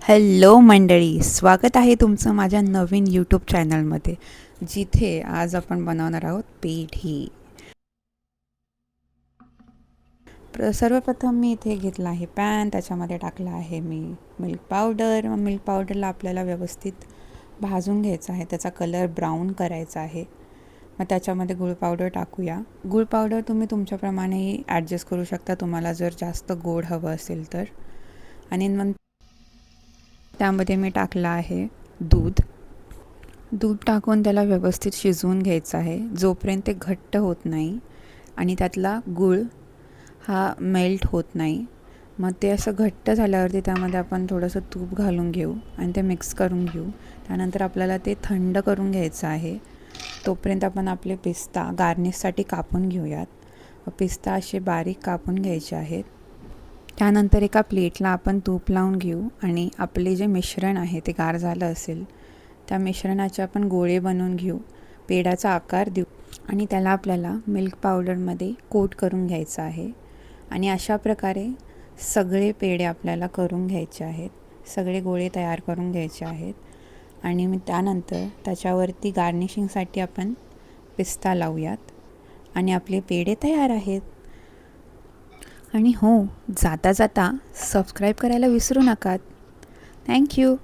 Hello मंडळी, स्वागत आहे तुमचं माझ्या नवीन यूट्यूब चॅनलमध्ये, जिथे आज आपण बनवणार आहोत पेढी. सर्वप्रथम मी इथे घेतला आहे पॅन, त्याच्यामध्ये टाकला आहे मी मिल्क पावडर. मिल्क पावडरला आपल्याला व्यवस्थित भाजून घ्यायचं आहे, त्याचा कलर ब्राऊन करायचा आहे. मग त्याच्यामध्ये गूळ पावडर टाकूया. गूळ पावडर तुम्ही तुमच्याप्रमाणेही ॲडजस्ट करू शकता, तुम्हाला जर जास्त गोड हवं असेल तर. आणि नंतर त्यामध्ये मी टाकलं आहे दूध. दूध टाकून त्याला व्यवस्थित शिजवून घ्यायचं आहे, जोपर्यंत ते घट्ट होत नाही आणि त्यातला गूळ हा मेल्ट होत नाही. मग ते असं घट्ट झाल्यावरती त्यामध्ये आपण थोडंसं तूप घालून घेऊ आणि ते मिक्स करून घेऊ. त्यानंतर आपल्याला ते थंड करून घ्यायचं आहे. तोपर्यंत आपण आपले पिस्ता गार्निशसाठी कापून घेऊयात. पिस्ता असे बारीक कापून घ्यायचे आहेत. त्यानंतर एका प्लेटला आपण तूप लावून घेऊ आणि आपले जे मिश्रण आहे ते गार झालं असेल, त्या मिश्रणाचे आपण गोळे बनवून घेऊ, पेढ्याचा आकार देऊ आणि त्याला आपल्याला मिल्क पावडरमध्ये कोट करून घ्यायचं आहे. आणि अशा प्रकारे सगळे पेढे आपल्याला करून घ्यायचे आहेत, सगळे गोळे तयार करून घ्यायचे आहेत. आणि त्यानंतर त्याच्यावरती गार्निशिंगसाठी आपण पिस्ता लावूयात आणि आपले पेढे तयार आहेत. आणि हो, जाता जाता सबस्क्राईब करायला विसरू नका. थँक्यू.